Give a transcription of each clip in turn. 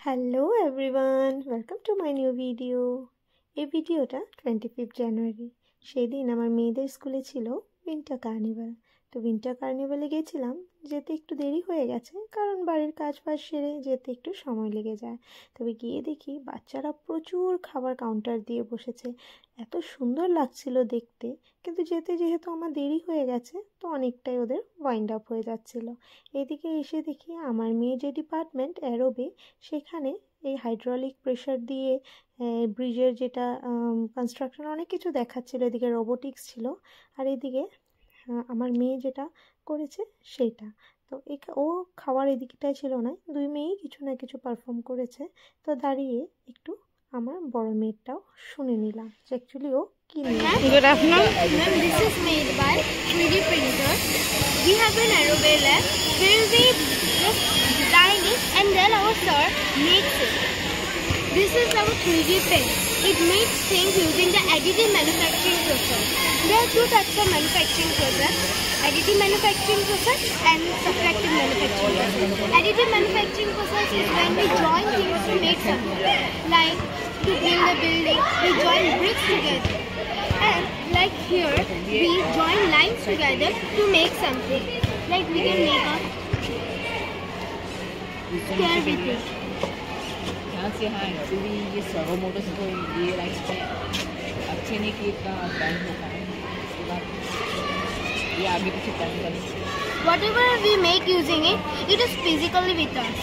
Hello everyone, welcome to my new video. এই ভিডিওটা 25 জানুয়ারি। সেই দিন আমার মেয়েদের স্কুলে ছিল উইন্টার কার্নিভাল। তো উইন্টার কার্নিভালে গেছিলাম, যেতে একটু দেরি হয়ে গেছে কারণ বাড়ির কাজ বাজ সেরে যেতে একটু সময় লেগে যায়। তবে গিয়ে দেখি বাচ্চারা প্রচুর খাবার কাউন্টার দিয়ে বসেছে, এত সুন্দর লাগছিল দেখতে। কিন্তু যেতে যেহেতু আমার দেরি হয়ে গেছে, তো অনেকটাই ওদের ওয়াইন্ড আপ হয়ে যাচ্ছিল। এদিকে এসে দেখি আমার মেয়ে যে ডিপার্টমেন্ট অ্যারোবে, সেখানে এই হাইড্রোলিক প্রেশার দিয়ে ব্রিজের যেটা কনস্ট্রাকশন অনেক কিছু দেখাচ্ছিল। এদিকে রোবোটিক্স ছিল, আর এদিকে আমার মেয়ে যেটা করেছে সেইটা। তো ও খাওয়ার এদিকটাই ছিল না, দুই মেয়েই কিছু না কিছু পারফর্ম করেছে। তো দাঁড়িয়ে একটু আমার বড় মেয়েরটাও শুনে নিলাম যে অ্যাকচুয়ালি ও কি নিয়ে। Good afternoon. Ma'am, this is made by 3D printer. We have an aerobe lab where we just design it and then our sir makes it. This is our 3D pen. It makes things using the additive manufacturing process. There are two types of manufacturing process: additive manufacturing process and subtractive manufacturing process. Additive manufacturing process is when we join things to make something. Like to build a building, we join bricks together. And like here, we join lines together to make something. Like we can make a square with it. यहाँ से हाँ actually ये servo Motors को ये life में अच्छे नहीं कि इतना बैंड होता है। उसके बाद ये आगे पीछे टर्न करें। Whatever we make using it, it is physically with us.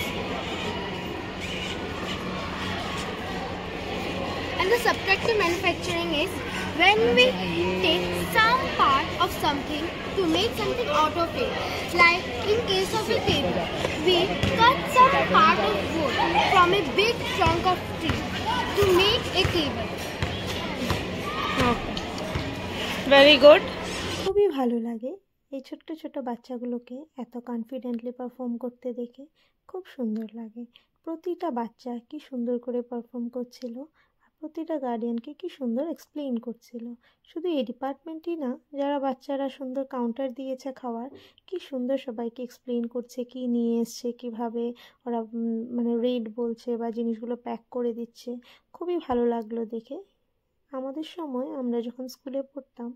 And the subtractive manufacturing is when we take some part of something to make something out of it. Like in case of a table, we cut some part of wood from a big trunk of tree to make a table. Very good. খুবই ভালো লাগে এই ছোট্ট ছোট বাচ্চাগুলোকে এত confidently perform করতে দেখে, খুব সুন্দর লাগে। প্রতিটা বাচ্চা কি সুন্দর করে পারফর্ম করছিল, আর প্রতিটা গার্ডিয়ানকে কি সুন্দর এক্সপ্লেইন করছিল। শুধু এই ডিপার্টমেন্টই না, যারা বাচ্চারা সুন্দর কাউন্টার দিয়েছে খাওয়ার, কি সুন্দর সবাইকে এক্সপ্লেইন করছে কি নিয়ে এসছে, কীভাবে ওরা মানে রেট বলছে বা জিনিসগুলো প্যাক করে দিচ্ছে। খুবই ভালো লাগলো দেখে। আমাদের সময় আমরা যখন স্কুলে পড়তাম,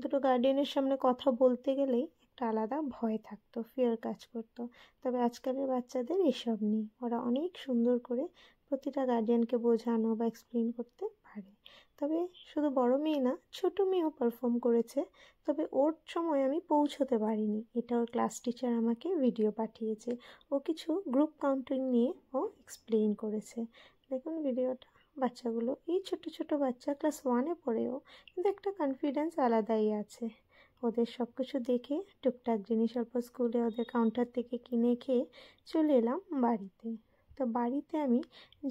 দুটো গার্ডিয়ানের সামনে কথা বলতে গেলেই একটা আলাদা ভয় থাকতো, ফিয়ার কাজ করতো। তবে আজকালের বাচ্চাদের এসব নেই, ওরা অনেক সুন্দর করে প্রতিটা গার্ডিয়ানকে বোঝানো বা এক্সপ্লেন করতে পারে। তবে শুধু বড় মেয়ে না, ছোট মেয়েও পারফর্ম করেছে। তবে ওর সময় আমি পৌঁছতে পারিনি, এটা ওর ক্লাস টিচার আমাকে ভিডিও পাঠিয়েছে। ও কিছু গ্রুপ কাউন্টিং নিয়ে ও এক্সপ্লেইন করেছে। দেখুন ভিডিওটা। বাচ্চাগুলো, এই ছোট ছোট বাচ্চা ক্লাস 1-এ পড়েও কিন্তু একটা কনফিডেন্স আলাদাই আছে। ওদের সব কিছু দেখে টুকটাক জিনিস অল্প স্কুলে ওদের কাউন্টার থেকে কিনে খেয়ে চলে এলাম বাড়িতে। তো বাড়িতে আমি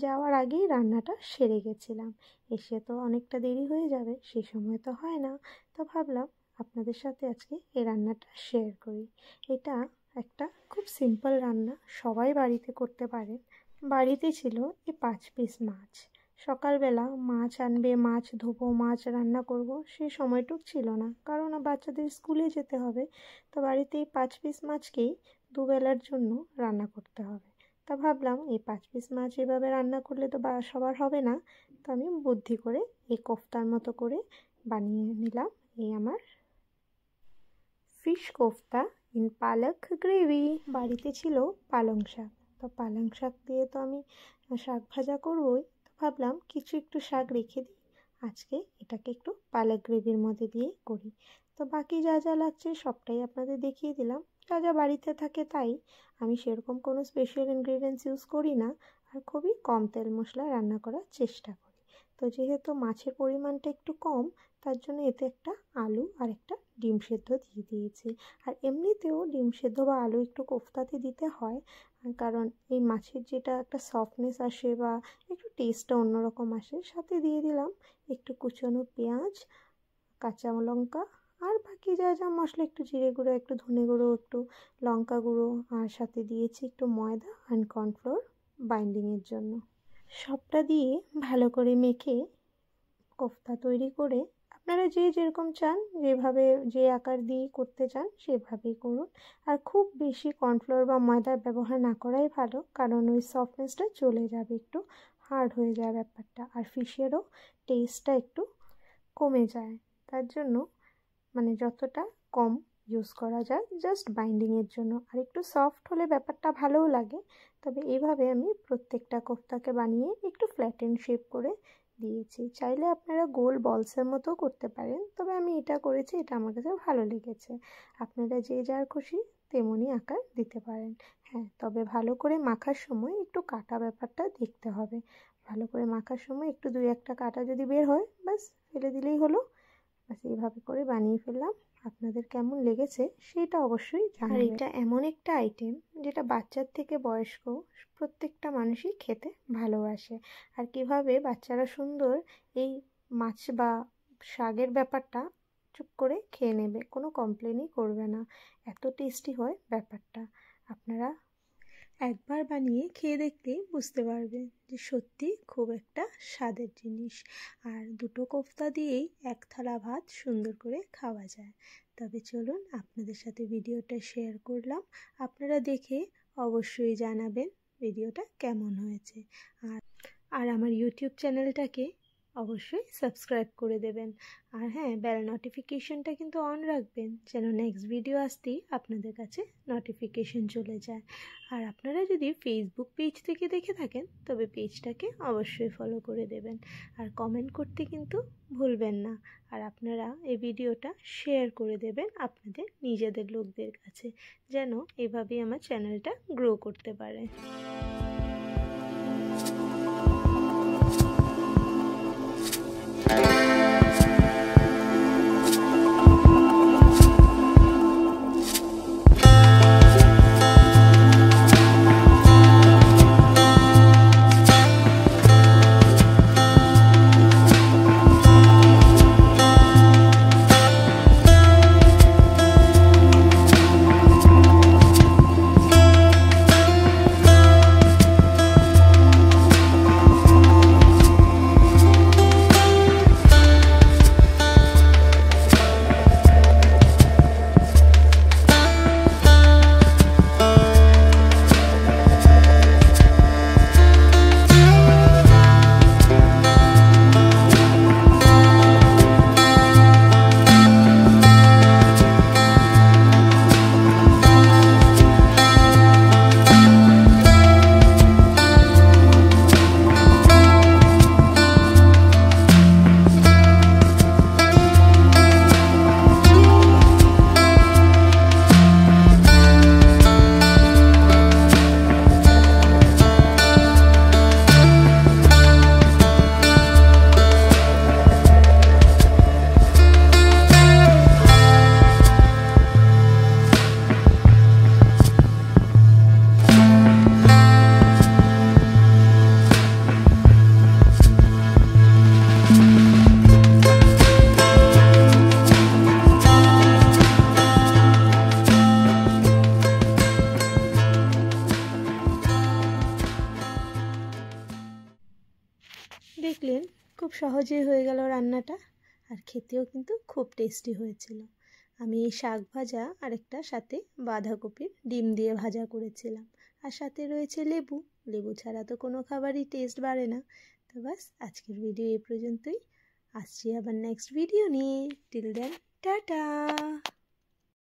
যাওয়ার আগেই রান্নাটা সেরে গেছিলাম। এসে তো অনেকটা দেরি হয়ে যাবে, সেই সময় তো হয় না। তো ভাবলাম আপনাদের সাথে আজকে এই রান্নাটা শেয়ার করি। এটা একটা খুব সিম্পল রান্না, সবাই বাড়িতে করতে পারেন। বাড়িতে ছিল এই 5 পিস মাছ। সকালবেলা মাছ আনবে, মাছ ধোবো, মাছ রান্না করব, সেই সময়টুক ছিল না, কারণ বাচ্চাদের স্কুলে যেতে হবে। তো বাড়িতে এই 5 পিস মাছকেই দুবেলার জন্য রান্না করতে হবে। তা ভাবলাম এই 5 পিস মাছ এভাবে রান্না করলে তো সবার হবে না। তো আমি বুদ্ধি করে এই কোফতার মতো করে বানিয়ে নিলাম এই আমার ফিশ কোফতা ইন পালক গ্রেভি। বাড়িতে ছিল পালং শাক। তো পালং শাক দিয়ে তো আমি শাক ভাজা করবই। তো ভাবলাম কিছু একটু শাক রেখে দিই, আজকে এটাকে একটু পালক গ্রেভির মধ্যে দিয়ে করি। তো বাকি যা যা লাগছে সবটাই আপনাদের দেখিয়ে দিলাম। যা যা বাড়িতে থাকে তাই, আমি সেরকম কোনো স্পেশাল ইনগ্রিডিয়েন্টস ইউজ করি না, আর খুবই কম তেল মশলায় রান্না করার চেষ্টা করি। তো যেহেতু মাছের পরিমাণটা একটু কম, তার জন্য এতে একটা আলু আর একটা ডিম সেদ্ধ দিয়ে দিয়েছি। আর এমনিতেও ডিম সেদ্ধ বা আলু একটু কোফতাতে দিতে হয়, কারণ এই মাছের যেটা একটা সফটনেস আসে বা একটু টেস্টটা অন্যরকম আসে। সাথে দিয়ে দিলাম একটু কুচনো পেঁয়াজ, কাঁচা লঙ্কা, আর বাকি যা যা মশলা, একটু জিরে গুঁড়ো, একটু ধনে গুঁড়ো, একটু লঙ্কা গুঁড়ো, আর সাথে দিয়েছি একটু ময়দা অ্যান্ড কর্নফ্লোর বাইন্ডিংয়ের জন্য। সবটা দিয়ে ভালো করে মেখে কোফতা তৈরি করে আপনারা যে যেরকম চান, যেভাবে যে আকার দিয়ে করতে চান সেভাবেই করুন। আর খুব বেশি কর্নফ্লোর বা ময়দার ব্যবহার না করাই ভালো, কারণ ওই সফটনেসটা চলে যাবে, একটু হার্ড হয়ে যায় ব্যাপারটা, আর ফিশেরও টেস্টটা একটু কমে যায়। তার জন্য মানে যতটা কম ইউজ করা যায় জাস্ট বাইন্ডিংয়ের জন্য। আর একটু সফট হলে ব্যাপারটা ভালোও লাগে। তবে এইভাবে আমি প্রত্যেকটা কোফতাকে বানিয়ে একটু ফ্ল্যাটেন শেপ করে দিয়েছি। চাইলে আপনারা গোল বলসের মতো করতে পারেন, তবে আমি এটা করেছি, এটা আমার কাছে ভালো লেগেছে। আপনারা যে যার খুশি তেমনই আকার দিতে পারেন। হ্যাঁ, তবে ভালো করে মাখার সময় একটু কাটা ব্যাপারটা দেখতে হবে। ভালো করে মাখার সময় একটু 2-1টা কাটা যদি বের হয়, ব্যাস ফেলে দিলেই হলো। ব্যাস এইভাবে করে বানিয়ে ফেললাম। আপনাদের কেমন লেগেছে সেটা অবশ্যই জানাবেন। আর এটা এমন একটা আইটেম যেটা বাচ্চার থেকে বয়স্ক প্রত্যেকটা মানুষই খেতে ভালোবাসে। আর কিভাবে বাচ্চারা সুন্দর এই মাছ বা শাকের ব্যাপারটা চুপ করে খেয়ে নেবে, কোনো কমপ্লেনই করবে না, এত টেস্টি হয় ব্যাপারটা। আপনারা একবার বানিয়ে খেয়ে দেখলেই বুঝতে পারবেন যে সত্যি খুব একটা স্বাদের জিনিস। আর 2টো কোফতা দিয়েই 1 থালা ভাত সুন্দর করে খাওয়া যায়। তবে চলুন, আপনাদের সাথে ভিডিওটা শেয়ার করলাম, আপনারা দেখে অবশ্যই জানাবেন ভিডিওটা কেমন হয়েছে। আর আমার ইউটিউব চ্যানেলটাকে অবশ্যই সাবস্ক্রাইব করে দেবেন। আর হ্যাঁ, বেল নোটিফিকেশনটা কিন্তু অন রাখবেন, যেন নেক্সট ভিডিও আসতেই আপনাদের কাছে নোটিফিকেশন চলে যায়। আর আপনারা যদি ফেসবুক পেজ থেকে দেখে থাকেন তবে পেজটাকে অবশ্যই ফলো করে দেবেন। আর কমেন্ট করতে কিন্তু ভুলবেন না। আর আপনারা এই ভিডিওটা শেয়ার করে দেবেন আপনাদের নিজেদের লোকদের কাছে, যেন এভাবেই আমার চ্যানেলটা গ্রো করতে পারে। দেখলেন খুব সহজেই হয়ে গেল রান্নাটা, আর খেতেও কিন্তু খুব টেস্টি হয়েছিল। আমি এই শাক ভাজা আর একটা সাথে বাঁধাকপির ডিম দিয়ে ভাজা করেছিলাম, আর সাথে রয়েছে লেবু। লেবু ছাড়া তো কোনো খাবারই টেস্ট বাড়ে না। তো বাস, আজকের ভিডিও এই পর্যন্তই। আসছি আবার নেক্সট ভিডিও নিয়ে। Till then, tata.